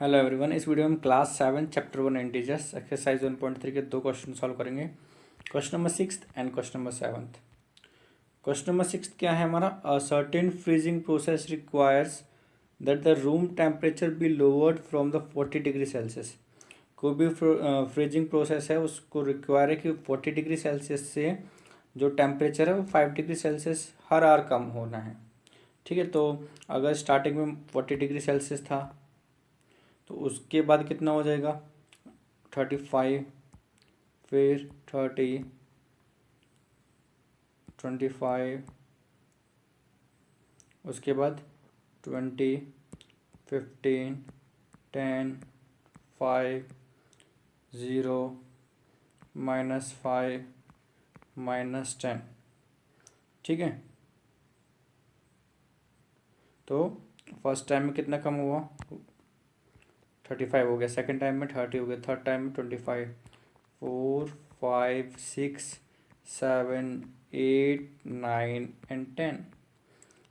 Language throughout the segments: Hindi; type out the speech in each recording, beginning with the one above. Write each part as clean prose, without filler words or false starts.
Hello everyone. इस वीडियो में हम क्लास 7 चैप्टर 1 इंटीजर्स एक्सरसाइज 1.3 के 2 क्वेश्चन सॉल्व करेंगे। Question number 6 and question number 7। Question number 6 क्या है हमारा? A certain freezing process requires that the room temperature be lowered from the 40 degree Celsius. कोई भी फ्रीजिंग प्रोसेस है उसको रिक्वायर है कि 40 डिग्री सेल्सियस से जो टेम्परेचर है वो 5 डिग्री सेल्सियस हर आवर कम होना है। ठीक है, तो अगर स्टार्टिंग में 40 डिग्री सेल्सियस था तो उसके बाद कितना हो जाएगा 35, फिर 30, 25, उसके बाद 20, 15, 10, 5, 0, -5, -10। ठीक है, तो फर्स्ट टाइम में कितना कम हुआ 35 हो गया, सेकंड टाइम में 30 हो गया, थर्ड टाइम में 25, 4, 5, 6, 7, 8, 9 एंड 10।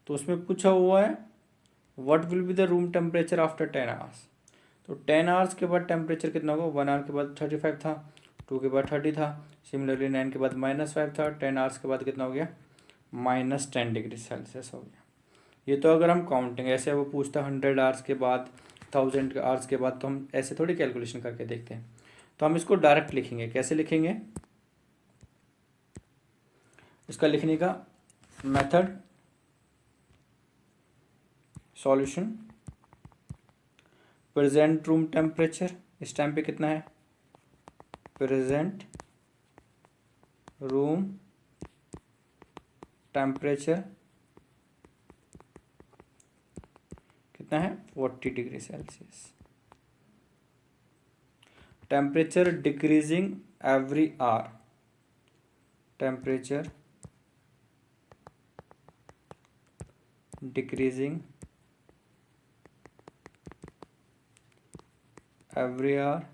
तो उसमें पूछा हुआ है what will be the room temperature after 10 hours. तो 10 आवर्स के बाद टेम्परेचर कितना होगा? 1 आवर के बाद 35 था, 2 के बाद 30 था, सिमिलरली 9 के बाद -5 था, 10 आवर्स के बाद कितना हो गया? -10 डिग्री सेल्सियस हो गया। ये तो अगर हम काउंटिंग, ऐसे वो पूछता 100 आवर्स के बाद, 1000 आवर्स के बाद, तो हम ऐसे थोड़ी कैलकुलेशन करके देखते हैं। तो हम इसको डायरेक्ट लिखेंगे। कैसे लिखेंगे? इसका लिखने का method, solution, present room temperature, इस टाइम पे कितना है? प्रेजेंट रूम टेम्परेचर कितना है? 40 degree Celsius. Temperature decreasing every hour, temperature decreasing every hour,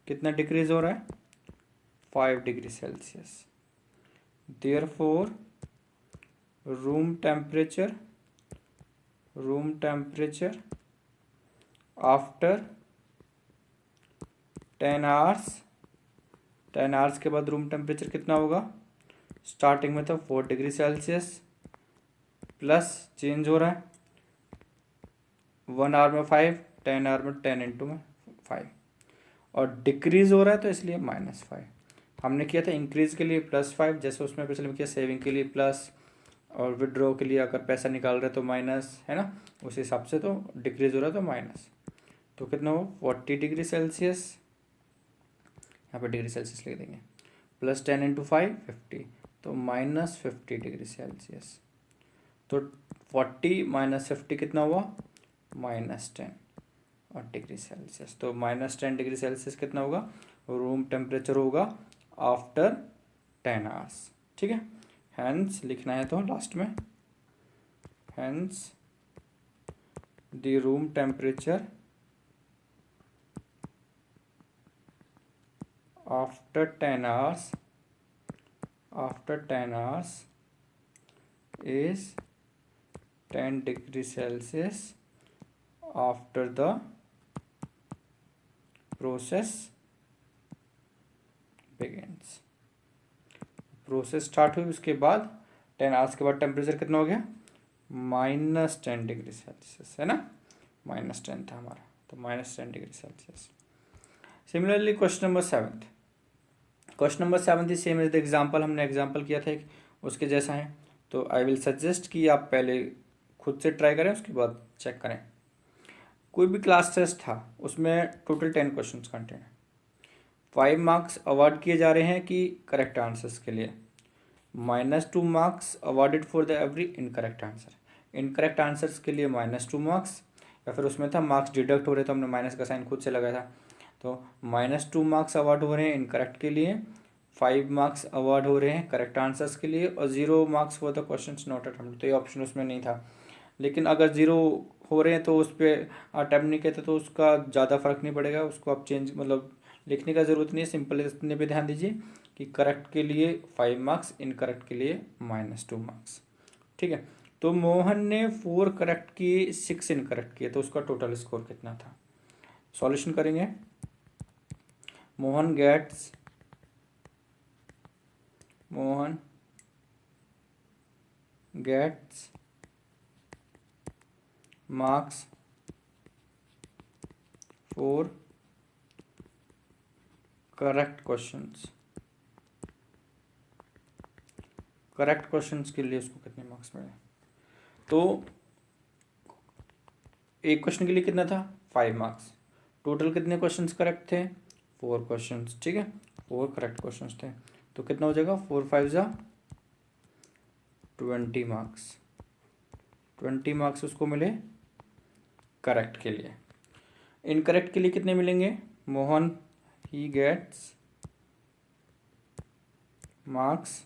कितना डिक्रीज हो रहा है? 5 degree Celsius. Therefore room temperature after 10 hours, 10 hours के बाद रूम टेम्परेचर कितना होगा? स्टार्टिंग में तो 4 डिग्री सेल्सियस, प्लस चेंज हो रहा है 1 आवर में 5, 10 आवर में 10 इंटू में 5, और डिक्रीज हो रहा है तो इसलिए -5। हमने किया था इंक्रीज के लिए +5, जैसे उसमें पिछले में किया सेविंग के लिए प्लस, और विड्रॉ के लिए अगर पैसा निकाल रहे तो माइनस, है ना, उस हिसाब से। तो डिक्रीज हो रहा है तो माइनस, तो कितना हो? 40 डिग्री सेल्सियस, यहाँ पे डिग्री सेल्सियस लिख देंगे, प्लस 10 इंटू 5, 50, तो -50 डिग्री सेल्सियस। तो 40 - 50 कितना हुआ? -10 और डिग्री सेल्सियस। तो -10 डिग्री सेल्सियस कितना होगा? रूम टेम्परेचर होगा आफ्टर 10 आवर्स। ठीक है, हैंस लिखना है तो लास्ट में, hence the room temperature after 10 hours is 10 degree Celsius after the process begins। Process start हुई उसके बाद 10 आवर्स के बाद टेम्परेचर कितना हो गया? -10 डिग्री सेल्सियस, है ना, -10 था हमारा, तो -10 degree Celsius. Similarly question number 7, question number 7 थी सेम एज द एग्जाम्पल, हमने एग्जाम्पल किया था एक, उसके जैसा है। तो आई विल सजेस्ट कि आप पहले खुद से ट्राई करें, उसके बाद चेक करें। कोई भी क्लास टेस्ट था, उसमें टोटल 10 क्वेश्चन कंटेंट है। 5 मार्क्स अवार्ड किए जा रहे हैं कि करेक्ट आंसर्स के लिए, -2 marks awarded for the every incorrect answer. Incorrect answers के लिए -2 मार्क्स, या फिर उसमें था मार्क्स डिडक्ट हो रहे तो हमने माइनस का साइन खुद से लगाया था। तो -2 मार्क्स अवार्ड हो रहे हैं इनकरेक्ट के लिए, 5 मार्क्स अवार्ड हो रहे हैं करेक्ट आंसर्स के लिए, और 0 marks for the question not attempt. तो ये ऑप्शन उसमें नहीं था। लेकिन अगर 0 हो रहे हैं तो उस पर अटेम्प्ट नहीं कहते तो उसका ज़्यादा फर्क नहीं पड़ेगा, उसको आप चेंज मतलब लिखने का ज़रूरत नहीं है, सिंपल इतने पे ध्यान दीजिए कि करेक्ट के लिए 5 मार्क्स, इनकरेक्ट के लिए -2 मार्क्स। ठीक है, तो मोहन ने 4 करेक्ट किए, 6 इनकरेक्ट किए, तो उसका टोटल स्कोर कितना था? सॉल्यूशन करेंगे। Mohan gets marks for correct questions. Correct questions के लिए उसको कितने मार्क्स मिले? तो एक क्वेश्चन के लिए कितना था? 5 मार्क्स। टोटल कितने क्वेश्चंस करेक्ट थे? 4 क्वेश्चंस, ठीक है, 4 करेक्ट क्वेश्चंस थे। तो कितना हो जाएगा? 4 5 जा 20 मार्क्स। 20 मार्क्स उसको मिले करेक्ट के लिए। इनकरेक्ट के लिए कितने मिलेंगे? Mohan he gets marks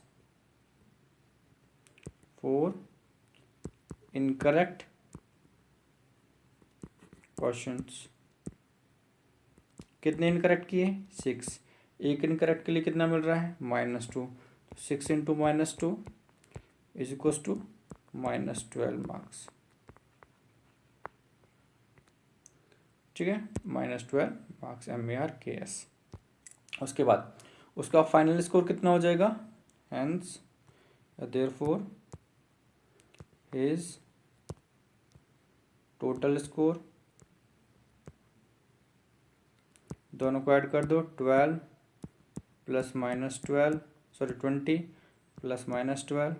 for incorrect questions. कितने इनकरेक्ट किए? 6। एक इनकरेक्ट के लिए कितना मिल रहा है? -2। 6 into -2 is equal to -12 marks, ठीक है, -12 मार्क्स MARKS। उसके बाद उसका फाइनल स्कोर कितना हो जाएगा? Hence therefore his total score, दोनों को ऐड कर दो, 12 plus -12 sorry 20 plus -12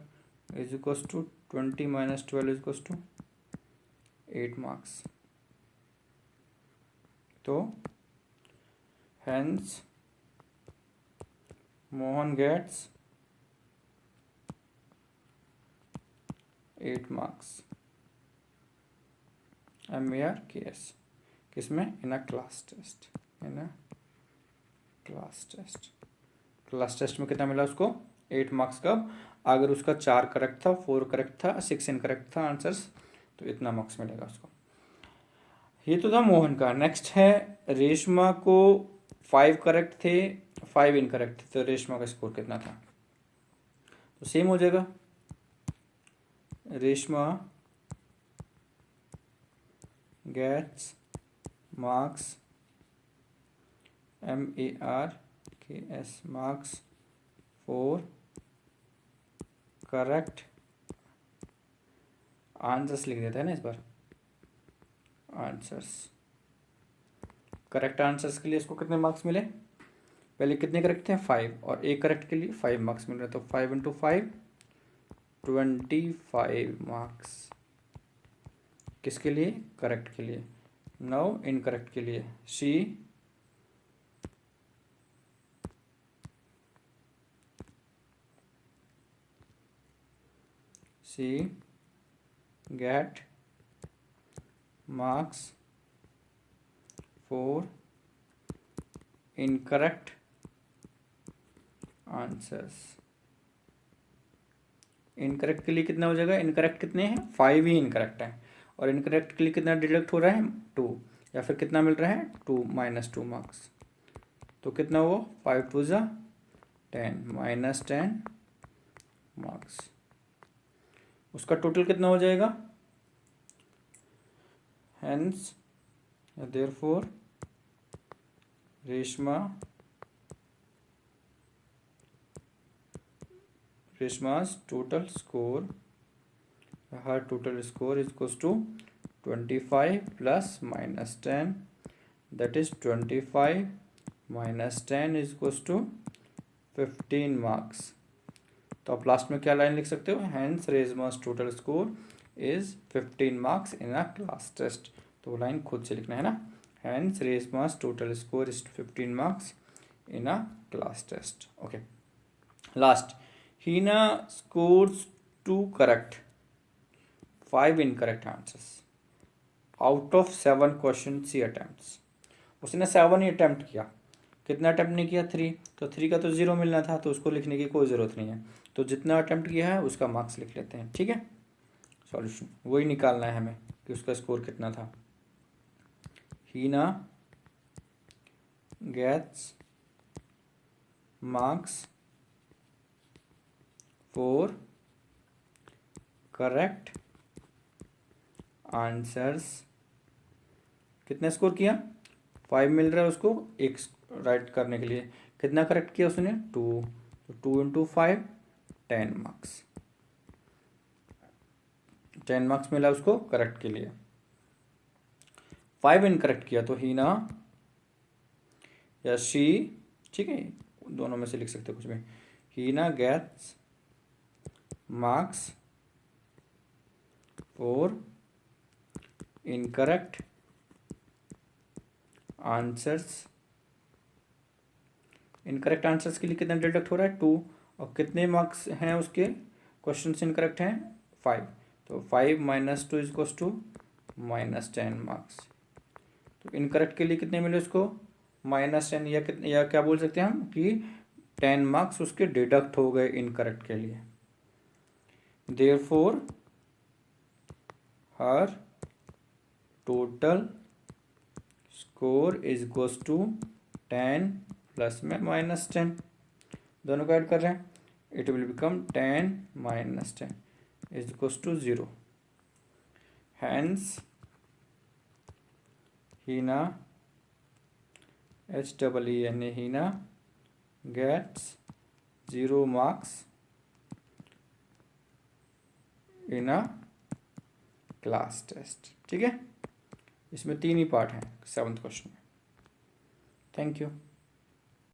is equal to 20 minus 12 is equal to 8 marks. तो hence Mohan gets 8 marks MARKS। किसमें? In a class test. Class test में कितना मिला उसको? 8 मार्क्स। कब? अगर उसका 4 करेक्ट था, 4 करेक्ट था, 6 इनकरेक्ट था आंसर्स, तो इतना मार्क्स मिलेगा उसको। ये तो था मोहन का। नेक्स्ट है रेशमा को 5 करेक्ट थे, 5 इनकरेक्ट थे, तो रेशमा का स्कोर कितना था? तो सेम हो जाएगा, Reshma gets marks MARKS marks for correct answers लिख देता है ना इस बार, आंसर्स। करेक्ट आंसर्स के लिए इसको कितने मार्क्स मिले? पहले कितने करेक्ट थे? 5, और एक करेक्ट के लिए 5 मार्क्स मिल रहे, तो 5 इंटू 5 25 मार्क्स। किसके लिए? करेक्ट के लिए। नाउ इनकरेक्ट के लिए she get marks for incorrect answers. Incorrect के लिए कितना हो जाएगा? इनकरेक्ट कितने हैं? 5 ही इनकरेक्ट है, और इनकरेक्ट के लिए कितना डिडक्ट हो रहा है? 2, या फिर कितना मिल रहा है? 2 -2 मार्क्स। तो कितना हुआ? 5 2 जा 10 -10 मार्क्स। उसका टोटल कितना हो जाएगा? Hence therefore Reshma's total score, her total score is equals to 25 plus -10, that is 25 minus 10 is equals to 15 marks. तो आप लास्ट में क्या लाइन लिख सकते हो? Hence Reshma's total score is 15 marks in a class test. तो वो लाइन खुद से लिखना है ना, hence Reshma's total score is 15 marks in a class test. Okay, last, Hina scores 2 correct, 5 incorrect answers out of 7 questions she attempts। उसने 7 ही अटैम्प्ट किया, कितना अटैम्प्ट नहीं किया? 3। तो 3 का तो 0 मिलना था, तो उसको लिखने की कोई ज़रूरत नहीं है। तो जितना अटैम्प्ट किया है उसका मार्क्स लिख लेते हैं, ठीक है। सॉल्यूशन वही निकालना है हमें कि उसका स्कोर कितना था। Hina gets marks for correct answers कितने स्कोर किया, 5 मिल रहा है उसको एक राइट करने के लिए, कितना करेक्ट किया उसने 2, तो 2 इंटू 5 10 मार्क्स, 10 मार्क्स मिला उसको करेक्ट के लिए। 5 इनकरेक्ट किया तो ही ना या शी, ठीक है दोनों में से लिख सकते कुछ भी, Heena gets marks for incorrect answers. Incorrect answers के लिए कितना डिडक्ट हो रहा है 2, और कितने मार्क्स हैं उसके, क्वेश्चन इनकरेक्ट हैं 5, तो 5 माइनस 2 इज टू -10 मार्क्स। तो इनकरेक्ट के लिए कितने मिले उसको -10, या कितने, या क्या बोल सकते हैं हम कि 10 मार्क्स उसके डिडक्ट हो गए इनकरेक्ट के लिए। Therefore her total score is equals to 10 plus में -10, दोनों को ऐड कर रहे हैं, it will become 10 minus 10 is equals to 0। Hence Heena HEENA Heena gets 0 marks in a class test. ठीक है, इसमें 3 ही पार्ट हैं 7th क्वेश्चन में। Thank you.